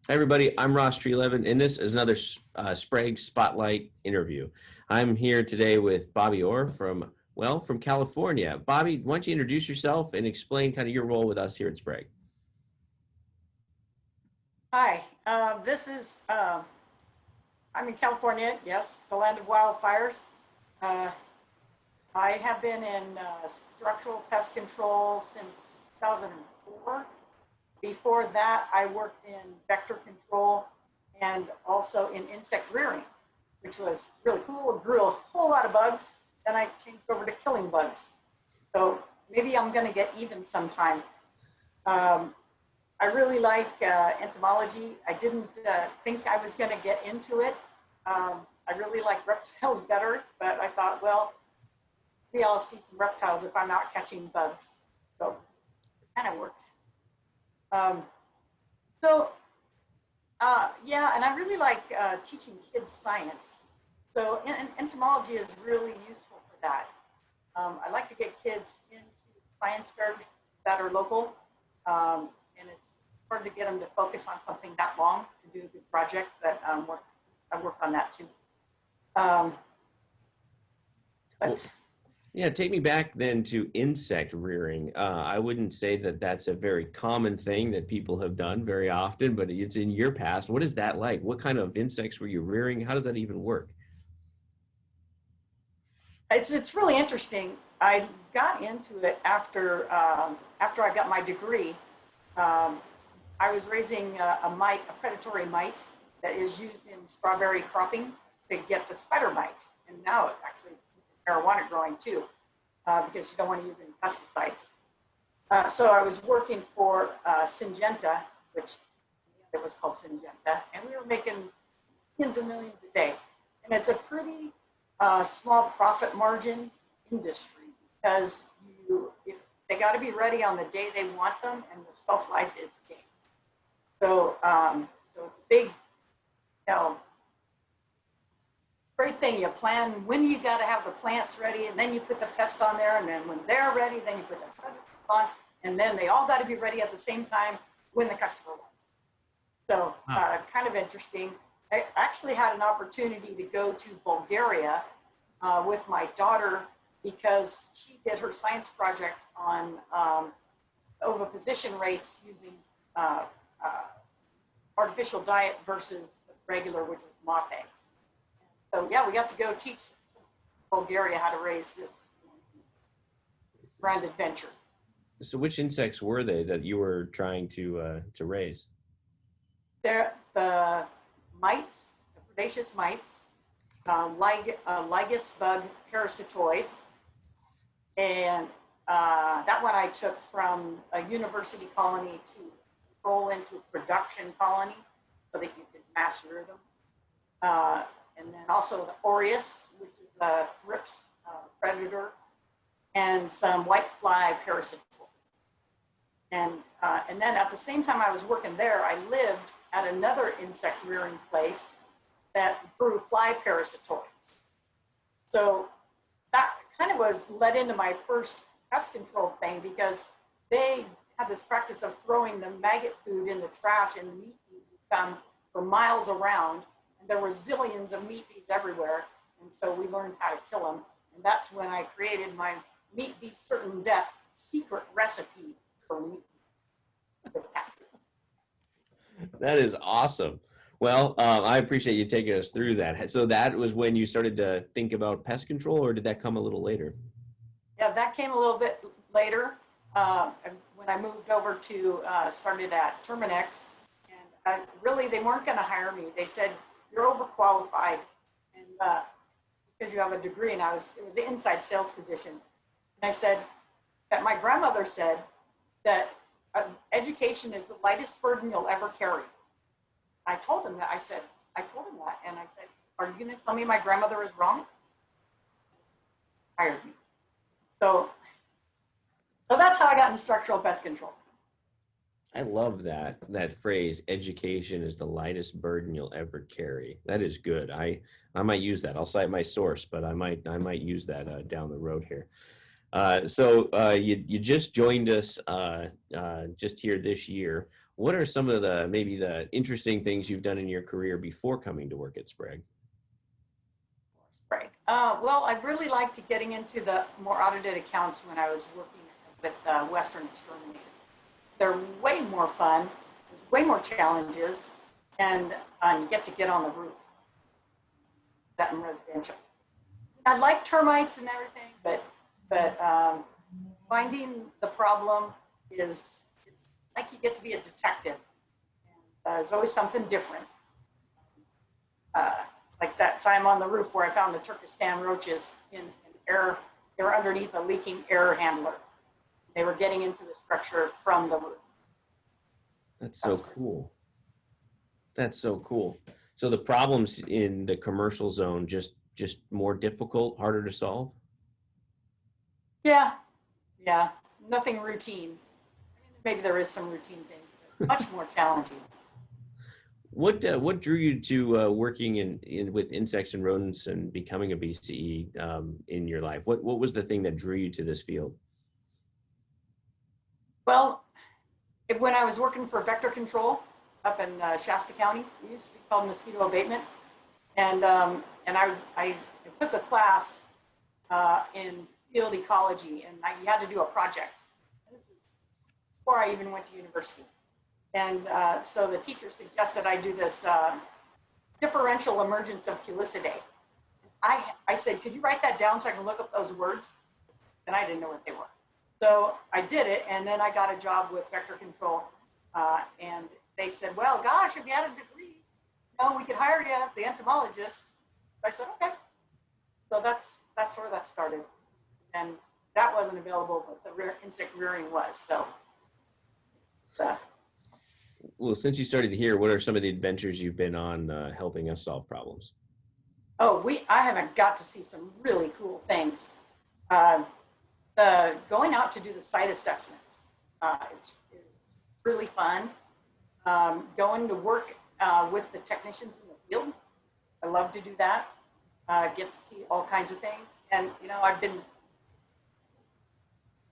Hi, everybody. I'm Ross Trelevin, and this is another Sprague Spotlight interview. I'm here today with Bobbie Orr from California. Bobbie, why don't you introduce yourself and explain kind of your role with us here at Sprague? Hi, I'm in California, yes, the land of wildfires. Uh, I have been in structural pest control since 2004. Before that, I worked in vector control and also in insect rearing, which was really cool. It grew a whole lot of bugs. Then I changed over to killing bugs. So maybe I'm going to get even sometime. Um, I really like entomology. I didn't think I was going to get into it. I really like reptiles better, but I thought, well, maybe I'll see some reptiles if I'm out catching bugs. So kind of worked. Um, yeah, and I really like teaching kids science. So entomology is really useful for that. I like to get kids into science fairs that are local, and it's hard to get them to focus on something that long to do a good project, but I work on that too. Um, Well, but yeah, take me back then to insect rearing. I wouldn't say that that's a very common thing that people have done very often, but it's in your past. What is that like? What kind of insects were you rearing? How does that even work? it's really interesting. I got into it after I got my degree. Um, I was raising a predatory mite that is used in strawberry cropping to get the spider mites, and now it actually it's marijuana growing too, because you don't want to use any pesticides. So I was working for Syngenta, which it was called Syngenta, and we were making tens of millions a day. And it's a pretty small profit margin industry because if they got to be ready on the day they want them, and the shelf life is king. So it's a big, know, great thing. You plan when you got to have the plants ready, and then you put the pest on there, and then when they're ready, then you put the pest on, and then they all got to be ready at the same time when the customer wants. So Wow. kind of interesting. I actually had an opportunity to go to Bulgaria with my daughter because she did her science project on oviposition rates using uh, uh, artificial diet versus the regular, which is moth eggs. So yeah, we got to go teach Bulgaria how to raise this grand adventure. So, which insects were they that you were trying to raise? There, the mites, the predaceous mites, Ligus bug parasitoid, and that one I took from a university colony to roll into a production colony so that you could mass rear them. And then also the Aureus, which is the thrips predator, and some white fly parasitoid. And then at the same time I was working there, I lived at another insect rearing place that grew fly parasitoids. So that kind of was led into my first pest control thing because they had this practice of throwing the maggot food in the trash, and the meat bees would come for miles around, and there were zillions of meat bees everywhere. And so we learned how to kill them. And that's when I created my meat bee certain death secret recipe for meat bees. That is awesome. Well, I appreciate you taking us through that. So that was when you started to think about pest control, or did that come a little later? Yeah, that came a little bit later when I moved over to started at Terminex, and really they weren't going to hire me. They said you're overqualified, and because you have a degree, and it was an inside sales position. And I said that my grandmother said that education is the lightest burden you'll ever carry. I told him that. I told him that, and I said, "Are you going to tell me my grandmother is wrong?" Hired me. So So that's how I got into structural pest control. I love that phrase. Education is the lightest burden you'll ever carry. That is good. I might use that. I'll cite my source, but I might use that down the road here. So you just joined us just here this year. What are some of the maybe the interesting things you've done in your career before coming to work at Sprague? Right. Well, I really liked getting into the more audited accounts when I was working with Western Exterminator. They're way more fun. There's way more challenges, and you get on the roof. That in residential. I like termites and everything, but finding the problem is it's like you get to be a detective. And, there's always something different. Like that time on the roof where I found the Turkestan roaches in air. They were underneath a leaking air handler. They were getting into the structure from the roof. That's so cool. That's so cool. So the problems in the commercial zone just more difficult, harder to solve? Yeah, yeah, nothing routine. Maybe there is some routine things, but much more challenging. What drew you to working in with insects and rodents and becoming a BCE in your life? What was the thing that drew you to this field? Well, when I was working for vector control up in Shasta County, it used to be called mosquito abatement, and I took a class in field ecology, and you had to do a project. This is before I even went to university. And so the teacher suggested I do this differential emergence of Culicidae. I said, could you write that down so I can look up those words? And I didn't know what they were. So I did it, and then I got a job with vector control. And they said, well, gosh, if you had a degree, we could hire you as the entomologist. I said, okay. So that's where that started. And that wasn't available, but the insect rearing was. So. Well, since you started here, what are some of the adventures you've been on helping us solve problems? Oh, I haven't got to see some really cool things. Going out to do the site assessments is really fun. Going to work with the technicians in the field, I love to do that. Get to see all kinds of things. And, I've been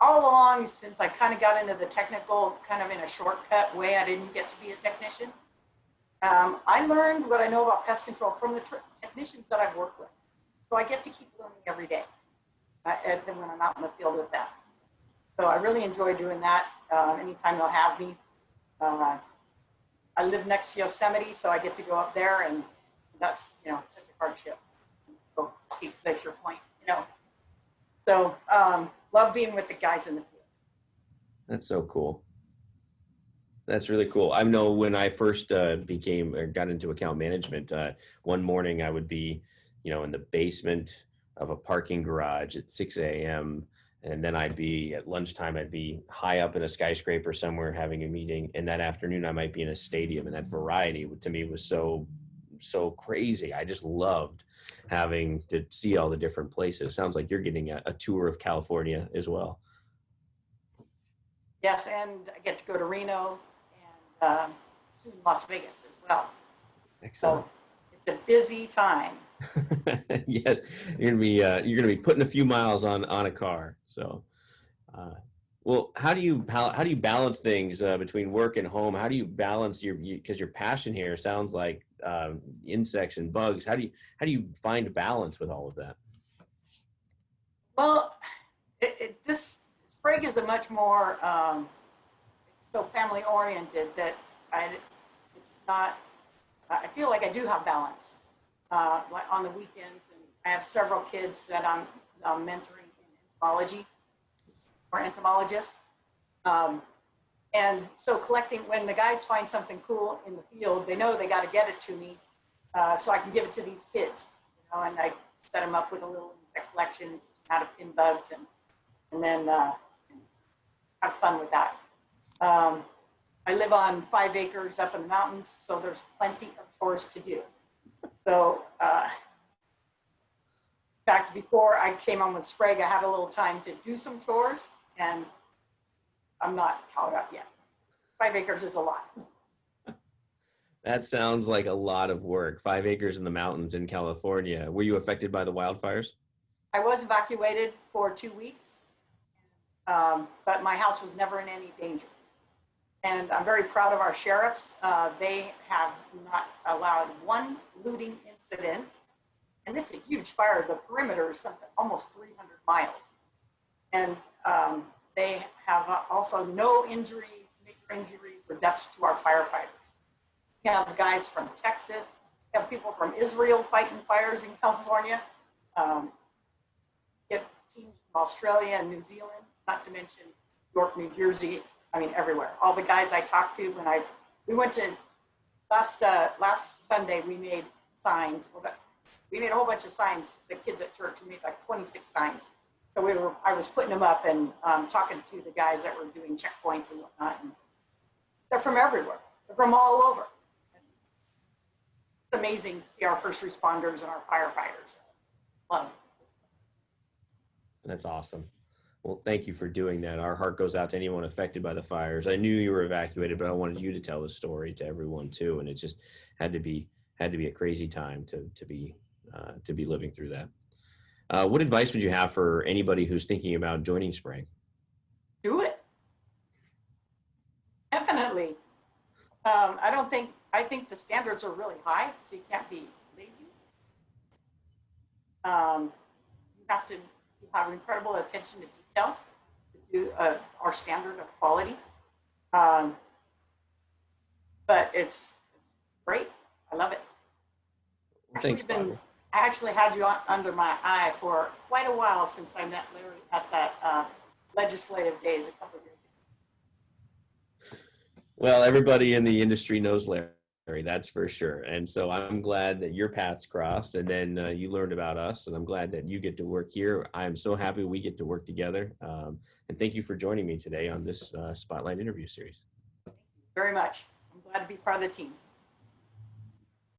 all along since I kind of got into the technical kind of in a shortcut way. I didn't get to be a technician. I learned what I know about pest control from the technicians that I've worked with. So I get to keep learning every day when I'm out in the field with them. So I really enjoy doing that anytime they'll have me. I live next to Yosemite, so I get to go up there, and that's, such a hardship. Go see Glacier Point, So love being with the guys in the field. That's so cool. That's really cool. I know when I first got into account management, one morning I would be, in the basement of a parking garage at 6 a.m. And then I'd be at lunchtime, I'd be high up in a skyscraper somewhere having a meeting. And that afternoon I might be in a stadium. And that variety to me was so crazy. I just loved having to see all the different places. Sounds like you're getting a tour of California as well. Yes, and I get to go to Reno and soon Las Vegas as well. Excellent. So it's a busy time. Yes, you're gonna be putting a few miles on a car. So, well, how do you balance things between work and home? How do you balance because your passion here sounds like insects and bugs. How do you find balance with all of that? Well, this Sprague is a much more so family oriented that it's not. I feel like I do have balance. Like on the weekends, and I have several kids that I'm mentoring in entomology or entomologists. And so collecting, when the guys find something cool in the field, they know they got to get it to me so I can give it to these kids. And I set them up with a little insect collection, teach them how to pin bugs, and then have fun with that. I live on 5 acres up in the mountains, so there's plenty of chores to do. So, in fact, before I came on with Sprague, I had a little time to do some chores, and I'm not caught up yet. 5 acres is a lot. That sounds like a lot of work. 5 acres in the mountains in California. Were you affected by the wildfires? I was evacuated for 2 weeks, but my house was never in any danger. And I'm very proud of our sheriffs. They have not allowed one looting incident. And it's a huge fire. The perimeter is something almost 300 miles. And they have also no injuries, major injuries or deaths to our firefighters. We have guys from Texas. We have people from Israel fighting fires in California. We have teams from Australia and New Zealand, not to mention York, New Jersey. I mean, everywhere. All the guys I talked to when we went to last Sunday, we made signs. We made a whole bunch of signs. The kids at church, we made like 26 signs. So I was putting them up and talking to the guys that were doing checkpoints and whatnot. And they're from everywhere. They're from all over. It's amazing to see our first responders and our firefighters. Love it. That's awesome. Well, thank you for doing that. Our heart goes out to anyone affected by the fires. I knew you were evacuated, but I wanted you to tell the story to everyone too. And it just had to be a crazy time to be living through that. What advice would you have for anybody who's thinking about joining Sprague? Do it. Definitely. I think the standards are really high, so you can't be lazy. You have to have incredible attention to detail to do our standard of quality. But it's great. I love it. Thanks, Bobbie. I actually had you under my eye for quite a while since I met Larry at that legislative days a couple of years ago. Well, everybody in the industry knows Larry, that's for sure. And so I'm glad that your paths crossed and then you learned about us. And I'm glad that you get to work here. I'm so happy we get to work together. And thank you for joining me today on this Spotlight interview series. Thank you very much. I'm glad to be part of the team.